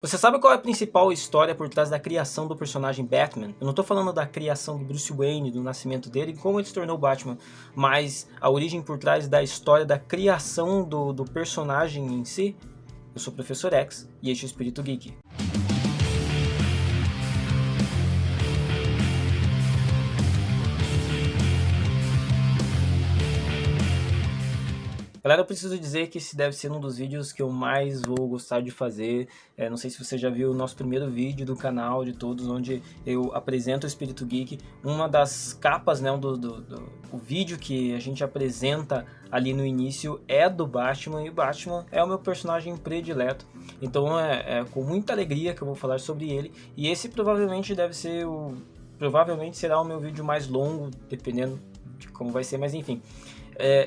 Você sabe qual é a principal história por trás da criação do personagem Batman? Eu não tô falando da criação do Bruce Wayne, do nascimento dele, como ele se tornou Batman, mas a origem por trás da história da criação do personagem em si. Eu sou o Professor X e este é o Espírito Geek. Galera, eu preciso dizer que esse deve ser um dos vídeos que eu mais vou gostar de fazer. Não sei se você já viu o nosso primeiro vídeo do canal, de todos, onde eu apresento o Espírito Geek. Uma das capas, né, o vídeo que a gente apresenta ali no início é do Batman, e o Batman é o meu personagem predileto. Então é com muita alegria que eu vou falar sobre ele. E esse provavelmente provavelmente será o meu vídeo mais longo, dependendo de como vai ser, mas enfim.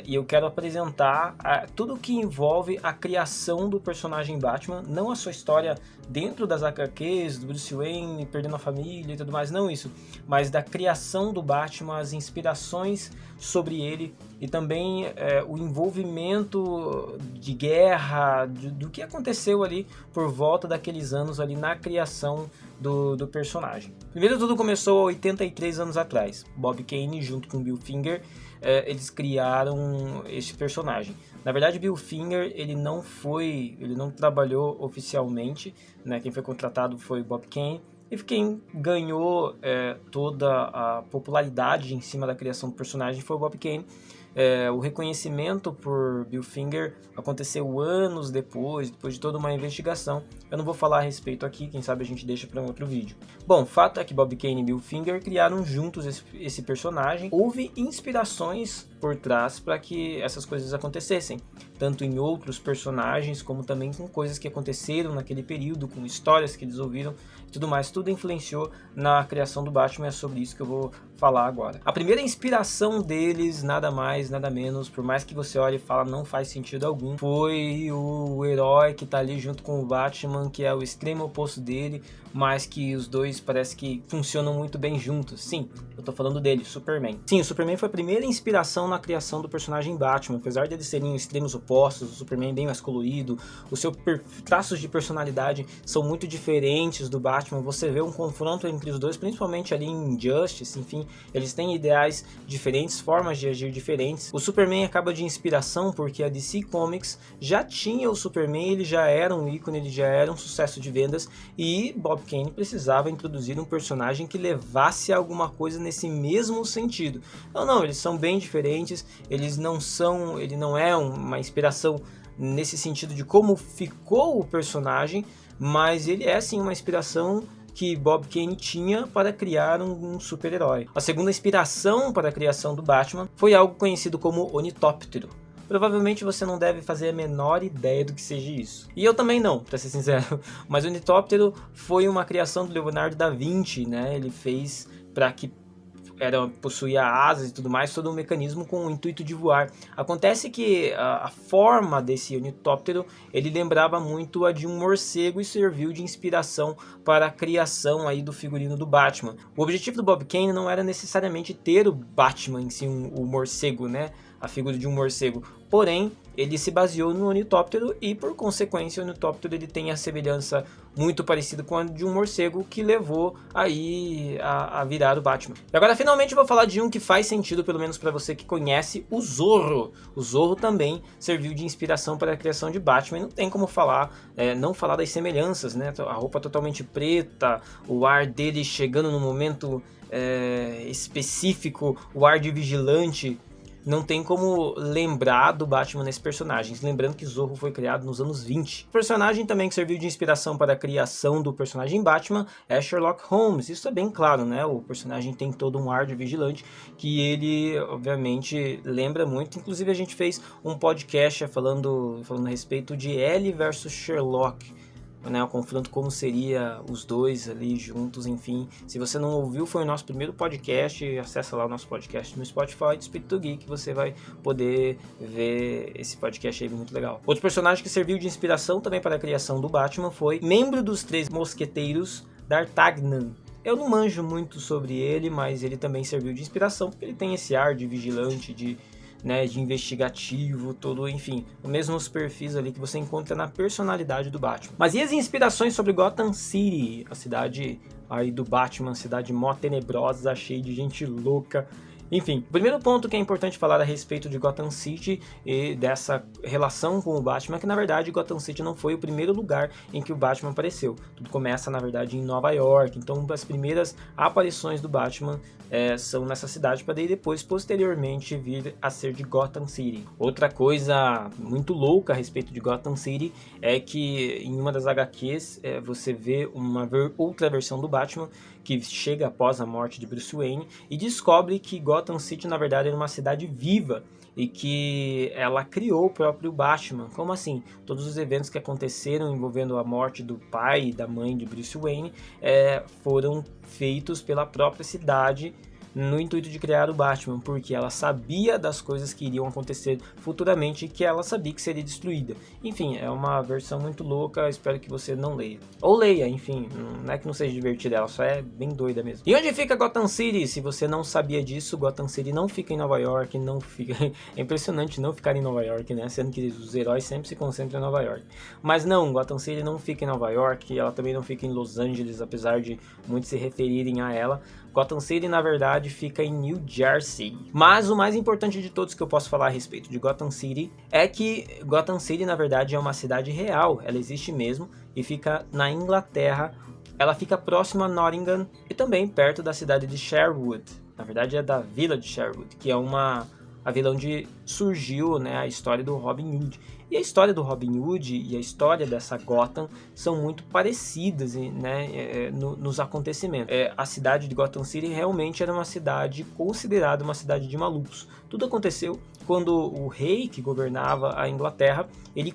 E eu quero apresentar tudo que envolve a criação do personagem Batman, não a sua história dentro das HQs, do Bruce Wayne perdendo a família e tudo mais, não isso, mas da criação do Batman, as inspirações sobre ele e também o envolvimento de guerra, do que aconteceu ali por volta daqueles anos ali na criação do personagem. Primeiro tudo começou há 83 anos atrás. Bob Kane junto com Bill Finger, eles criaram esse personagem. Na verdade, Bill Finger ele não trabalhou oficialmente, né? Quem foi contratado foi Bob Kane. E quem ganhou toda a popularidade em cima da criação do personagem foi o Bob Kane. O reconhecimento por Bill Finger aconteceu anos depois de toda uma investigação. Eu não vou falar a respeito aqui, quem sabe a gente deixa para um outro vídeo. Bom, fato é que Bob Kane e Bill Finger criaram juntos esse personagem. Houve inspirações por trás para que essas coisas acontecessem, tanto em outros personagens, como também com coisas que aconteceram naquele período, com histórias que eles ouviram e tudo mais. Tudo influenciou na criação do Batman, é sobre isso que eu vou falar agora. A primeira inspiração deles, nada mais, nada menos, por mais que você olhe e fala não faz sentido algum, foi o herói que tá ali junto com o Batman, que é o extremo oposto dele, mas que os dois parece que funcionam muito bem juntos. Sim, eu tô falando dele, Superman. Sim, o Superman foi a primeira inspiração na criação do personagem Batman. Apesar de eles serem extremos opostos, o Superman bem mais colorido, os seus traços de personalidade são muito diferentes do Batman. Você vê um confronto entre os dois, principalmente ali em Injustice, enfim, eles têm ideais diferentes, formas de agir diferentes. O Superman acaba de inspiração porque a DC Comics já tinha o Superman, ele já era um ícone, ele já era um sucesso de vendas, e Bob Kane precisava introduzir um personagem que levasse alguma coisa nesse mesmo sentido. Não, eles são bem diferentes, ele não é uma inspiração nesse sentido de como ficou o personagem, mas ele é sim uma inspiração que Bob Kane tinha para criar um super-herói. A segunda inspiração para a criação do Batman foi algo conhecido como Ornitóptero. Provavelmente você não deve fazer a menor ideia do que seja isso. E eu também não, para ser sincero. Mas o Ornitóptero foi uma criação do Leonardo da Vinci, né? Ele fez para que possuía asas e tudo mais, todo um mecanismo com o intuito de voar. Acontece que a forma desse ornitóptero, ele lembrava muito a de um morcego e serviu de inspiração para a criação aí do figurino do Batman. O objetivo do Bob Kane não era necessariamente ter o Batman em si, o morcego, né? A figura de um morcego. Porém, ele se baseou no ornitóptero e, por consequência, o ornitóptero ele tem a semelhança muito parecida com a de um morcego que levou aí a virar o Batman. E agora, finalmente, eu vou falar de um que faz sentido, pelo menos para você que conhece, o Zorro. O Zorro também serviu de inspiração para a criação de Batman e não tem como falar, não falar das semelhanças, né? A roupa totalmente preta, o ar dele chegando no momento específico, o ar de vigilante. Não tem como lembrar do Batman nesse personagem. Lembrando que Zorro foi criado nos anos 20. O personagem também que serviu de inspiração para a criação do personagem Batman é Sherlock Holmes. Isso é bem claro, né? O personagem tem todo um ar de vigilante que ele, obviamente, lembra muito. Inclusive, a gente fez um podcast falando a respeito de Ellie versus Sherlock, né, o confronto, como seria os dois ali juntos, enfim. Se você não ouviu, foi o nosso primeiro podcast, acessa lá o nosso podcast no Spotify do Espírito Geek, você vai poder ver esse podcast aí muito legal. Outro personagem que serviu de inspiração também para a criação do Batman foi membro dos Três Mosqueteiros, D'Artagnan. Eu não manjo muito sobre ele, mas ele também serviu de inspiração, porque ele tem esse ar de vigilante, né, de investigativo, todo, enfim, os mesmos perfis ali que você encontra na personalidade do Batman. Mas e as inspirações sobre Gotham City, a cidade aí do Batman, cidade mó tenebrosa, cheia de gente louca. Enfim, o primeiro ponto que é importante falar a respeito de Gotham City e dessa relação com o Batman é que, na verdade, Gotham City não foi o primeiro lugar em que o Batman apareceu. Tudo começa, na verdade, em Nova York, então as primeiras aparições do Batman são nessa cidade, para daí depois, posteriormente, vir a ser de Gotham City. Outra coisa muito louca a respeito de Gotham City é que em uma das HQs você vê uma outra versão do Batman que chega após a morte de Bruce Wayne e descobre que Gotham City na verdade era uma cidade viva e que ela criou o próprio Batman. Como assim? Todos os eventos que aconteceram envolvendo a morte do pai e da mãe de Bruce Wayne foram feitos pela própria cidade no intuito de criar o Batman, porque ela sabia das coisas que iriam acontecer futuramente e que ela sabia que seria destruída. Enfim, é uma versão muito louca, espero que você não leia. Ou leia, enfim, não é que não seja divertida, ela só é bem doida mesmo. E onde fica Gotham City? Se você não sabia disso, Gotham City não fica em Nova York, não fica... É impressionante não ficar em Nova York, né? Sendo que os heróis sempre se concentram em Nova York. Mas não, Gotham City não fica em Nova York, ela também não fica em Los Angeles, apesar de muitos se referirem a ela. Gotham City, na verdade, fica em New Jersey. Mas o mais importante de todos que eu posso falar a respeito de Gotham City é que Gotham City, na verdade, é uma cidade real. Ela existe mesmo e fica na Inglaterra. Ela fica próxima a Nottingham e também perto da cidade de Sherwood. Na verdade, é da vila de Sherwood, que é a vila onde surgiu, né, a história do Robin Hood. E a história do Robin Hood e a história dessa Gotham são muito parecidas, né, nos acontecimentos. A cidade de Gotham City realmente era uma cidade considerada uma cidade de malucos. Tudo aconteceu quando o rei que governava a Inglaterra, ele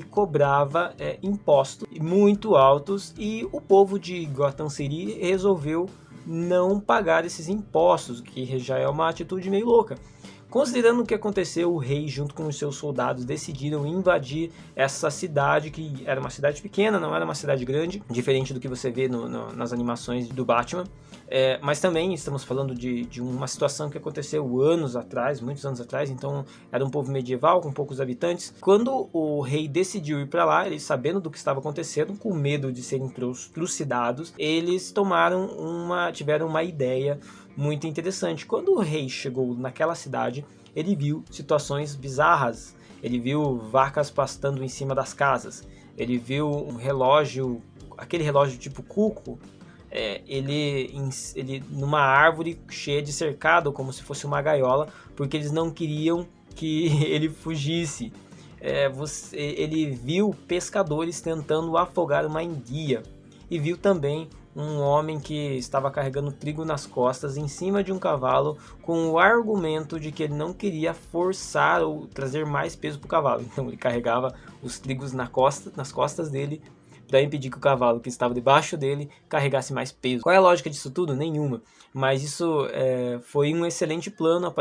cobrava impostos muito altos e o povo de Gotham City resolveu não pagar esses impostos, que já é uma atitude meio louca. Considerando o que aconteceu, o rei junto com os seus soldados decidiram invadir essa cidade, que era uma cidade pequena, não era uma cidade grande, diferente do que você vê nas animações do Batman. Mas também estamos falando de uma situação que aconteceu anos atrás, muitos anos atrás, então era um povo medieval com poucos habitantes. Quando o rei decidiu ir para lá, eles sabendo do que estava acontecendo, com medo de serem trucidados, eles tiveram uma ideia muito interessante. Quando o rei chegou naquela cidade, ele viu situações bizarras. Ele viu vacas pastando em cima das casas. Ele viu um relógio, aquele relógio tipo cuco, ele numa árvore cheia de cercado, como se fosse uma gaiola, porque eles não queriam que ele fugisse. Ele viu pescadores tentando afogar uma enguia e viu também um homem que estava carregando trigo nas costas em cima de um cavalo, com o argumento de que ele não queria forçar ou trazer mais peso para o cavalo. Então ele carregava os trigos nas costas dele para impedir que o cavalo que estava debaixo dele carregasse mais peso. Qual é a lógica disso tudo? Nenhuma. Mas isso foi um excelente plano,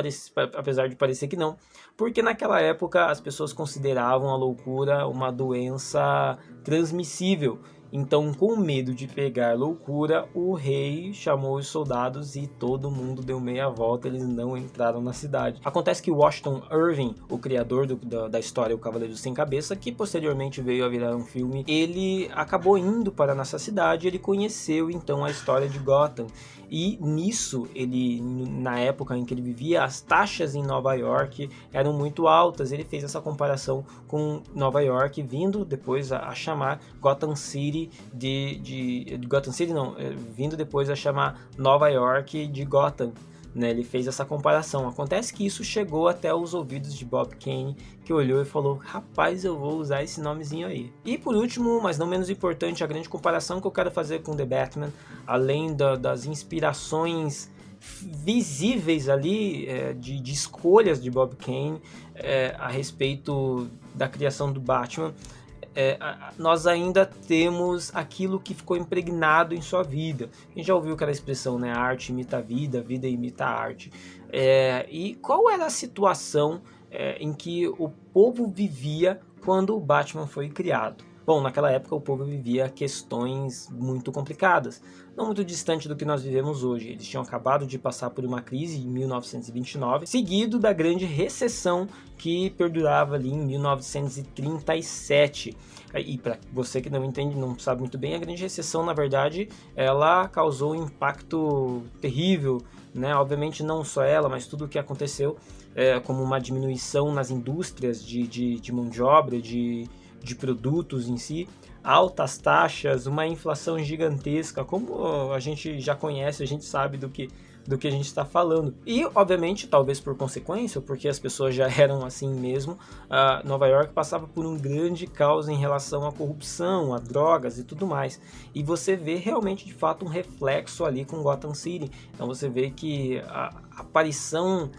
apesar de parecer que não, porque naquela época as pessoas consideravam a loucura uma doença transmissível. Então, com medo de pegar loucura, o rei chamou os soldados e todo mundo deu meia volta, eles não entraram na cidade. Acontece que Washington Irving, o criador da história O Cavaleiro Sem Cabeça, que posteriormente veio a virar um filme, ele acabou indo para nossa cidade, ele conheceu então a história de Gotham. E nisso, na época em que ele vivia, as taxas em Nova York eram muito altas. Ele fez essa comparação com Nova York, vindo depois a chamar Gotham City vindo depois a chamar Nova York de Gotham. Né, ele fez essa comparação. Acontece que isso chegou até os ouvidos de Bob Kane, que olhou e falou: rapaz, eu vou usar esse nomezinho aí. E por último, mas não menos importante, a grande comparação que eu quero fazer com The Batman, além das inspirações visíveis ali de escolhas de Bob Kane a respeito da criação do Batman, nós ainda temos aquilo que ficou impregnado em sua vida. A gente já ouviu aquela expressão, né? A arte imita a vida imita a arte. E qual era a situação em que o povo vivia quando o Batman foi criado? Bom, naquela época o povo vivia questões muito complicadas, não muito distante do que nós vivemos hoje. Eles tinham acabado de passar por uma crise em 1929, seguido da grande recessão que perdurava ali em 1937. E para você que não entende, não sabe muito bem, a grande recessão, na verdade, ela causou um impacto terrível, né? Obviamente não só ela, mas tudo o que aconteceu, como uma diminuição nas indústrias de mão de obra, de produtos em si, altas taxas, uma inflação gigantesca, como a gente já conhece, a gente sabe do que a gente está falando. E, obviamente, talvez por consequência, ou porque as pessoas já eram assim mesmo, Nova York passava por um grande caos em relação à corrupção, a drogas e tudo mais. E você vê realmente, de fato, um reflexo ali com Gotham City. Então você vê que a aparição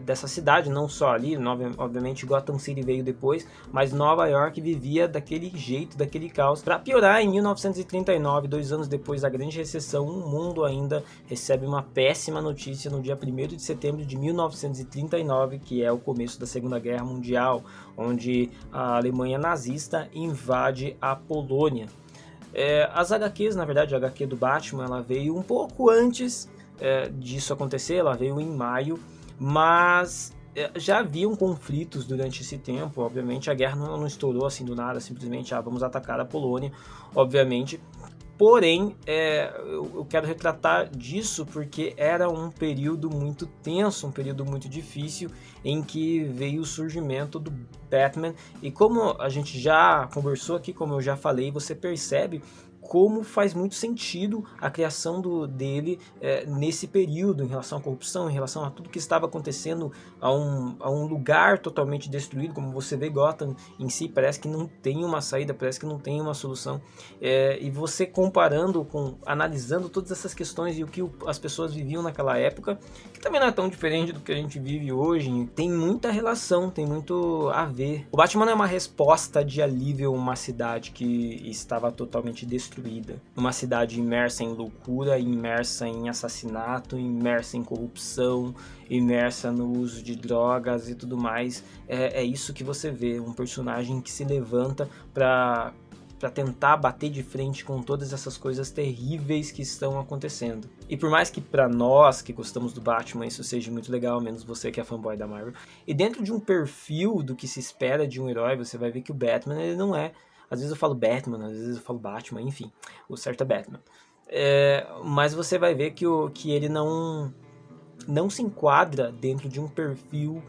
dessa cidade, não só ali, obviamente Gotham City veio depois, mas Nova York vivia daquele jeito, daquele caos. Para piorar, em 1939, 2 anos depois da grande recessão, o mundo ainda recebe uma péssima notícia no dia 1º de setembro de 1939, que é o começo da Segunda Guerra Mundial, onde a Alemanha nazista invade a Polônia. As HQs, na verdade, a HQ do Batman, ela veio um pouco antes disso acontecer, ela veio em maio, mas já haviam conflitos durante esse tempo. Obviamente a guerra não estourou assim do nada, simplesmente vamos atacar a Polônia, obviamente. Porém, eu quero retratar disso porque era um período muito tenso, um período muito difícil, em que veio o surgimento do Batman. E como a gente já conversou aqui, como eu já falei, você percebe como faz muito sentido a criação dele nesse período, em relação à corrupção, em relação a tudo que estava acontecendo, a um lugar totalmente destruído. Como você vê, Gotham em si parece que não tem uma saída, parece que não tem uma solução, e você comparando, analisando todas essas questões e o que as pessoas viviam naquela época, que também não é tão diferente do que a gente vive hoje, tem muita relação, tem muito a ver. O Batman é uma resposta de alívio a uma cidade que estava totalmente destruída. Uma cidade imersa em loucura, imersa em assassinato, imersa em corrupção, imersa no uso de drogas e tudo mais. É isso que você vê, um personagem que se levanta para tentar bater de frente com todas essas coisas terríveis que estão acontecendo. E por mais que para nós que gostamos do Batman isso seja muito legal, menos você que é fanboy da Marvel, e dentro de um perfil do que se espera de um herói, você vai ver que o Batman ele não é. Às vezes eu falo Batman, às vezes eu falo Batman, enfim, o certo é Batman. Mas você vai ver que ele não se enquadra dentro de um perfil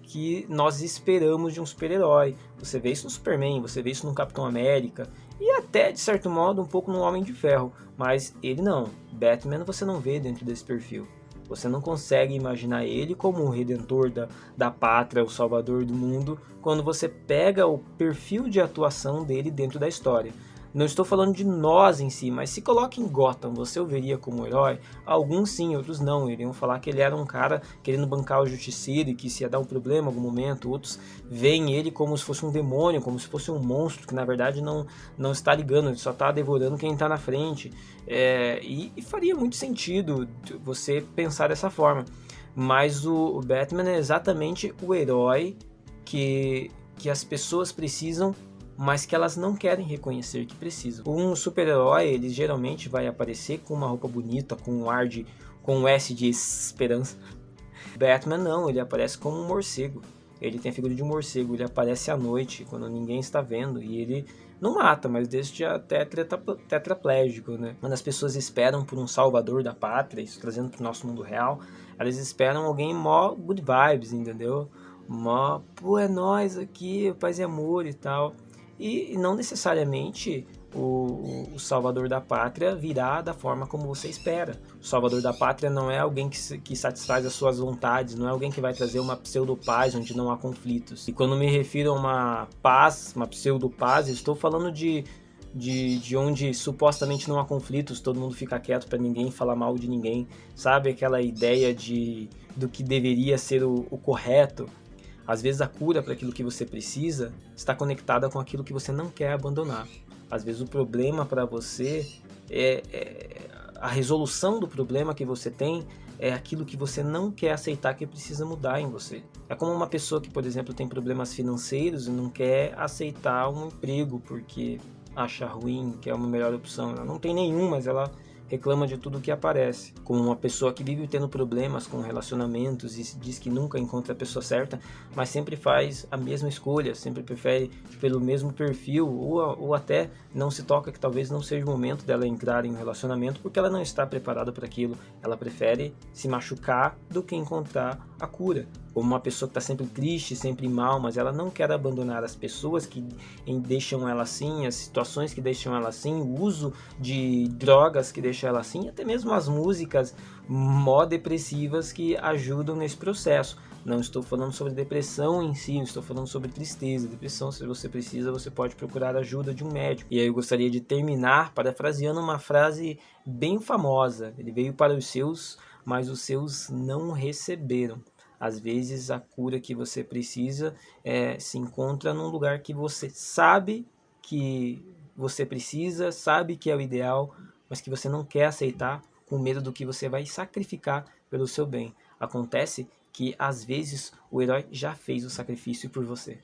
que nós esperamos de um super-herói. Você vê isso no Superman, você vê isso no Capitão América, e até, de certo modo, um pouco no Homem de Ferro. Mas ele não. Batman você não vê dentro desse perfil. Você não consegue imaginar ele como o redentor da pátria, o salvador do mundo, quando você pega o perfil de atuação dele dentro da história. Não estou falando de nós em si, mas se coloca em Gotham, você o veria como herói? Alguns sim, outros não. Iriam falar que ele era um cara querendo bancar o justiceiro e que se ia dar um problema em algum momento. Outros veem ele como se fosse um demônio, como se fosse um monstro, que na verdade não está ligando, ele só está devorando quem está na frente. E faria muito sentido você pensar dessa forma. Mas o Batman é exatamente o herói que as pessoas precisam, mas que elas não querem reconhecer que precisam. Um super-herói, ele geralmente vai aparecer com uma roupa bonita, com um S de esperança. Batman não, ele aparece como um morcego. Ele tem a figura de um morcego, ele aparece à noite, quando ninguém está vendo, e ele não mata, mas deixa até tetraplégico, né? Quando as pessoas esperam por um salvador da pátria, isso trazendo para o nosso mundo real, elas esperam alguém mó good vibes, entendeu? Mó, pô, é nóis aqui, paz e amor e tal. E não necessariamente o salvador da pátria virá da forma como você espera. O salvador da pátria não é alguém que satisfaz as suas vontades, não é alguém que vai trazer uma pseudo-paz onde não há conflitos. E quando me refiro a uma paz, uma pseudo-paz, estou falando de onde supostamente não há conflitos, todo mundo fica quieto para ninguém falar mal de ninguém, sabe? Aquela ideia do que deveria ser o correto. Às vezes a cura para aquilo que você precisa está conectada com aquilo que você não quer abandonar. Às vezes o problema para você a resolução do problema que você tem é aquilo que você não quer aceitar que precisa mudar em você. É como uma pessoa que, por exemplo, tem problemas financeiros e não quer aceitar um emprego porque acha ruim, que é uma melhor opção. Ela não tem nenhum, mas ela reclama de tudo que aparece. Como uma pessoa que vive tendo problemas com relacionamentos e diz que nunca encontra a pessoa certa, mas sempre faz a mesma escolha, sempre prefere pelo mesmo perfil, ou até não se toca que talvez não seja o momento dela entrar em um relacionamento porque ela não está preparada para aquilo. Ela prefere se machucar do que encontrar a cura. Como uma pessoa que está sempre triste, sempre mal, mas ela não quer abandonar as pessoas que deixam ela assim, as situações que deixam ela assim, o uso de drogas que deixam ela assim, até mesmo as músicas mó depressivas que ajudam nesse processo. Não estou falando sobre depressão em si, estou falando sobre tristeza. Depressão, se você precisa, você pode procurar ajuda de um médico. E aí eu gostaria de terminar parafraseando uma frase bem famosa. Ele veio para os seus, mas os seus não receberam. Às vezes a cura que você precisa se encontra num lugar que você sabe que você precisa, sabe que é o ideal, mas que você não quer aceitar com medo do que você vai sacrificar pelo seu bem. Acontece que às vezes o herói já fez o sacrifício por você.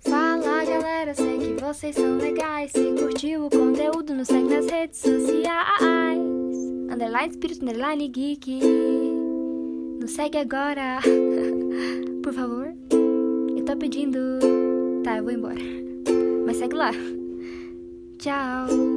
Fala galera, sei que vocês são legais. Se curtiu o conteúdo, nos segue nas redes sociais. Underline Espírito, underline Geek. Nos segue agora. Por favor. Eu tô pedindo. Tá, eu vou embora. Mas segue lá. Tchau.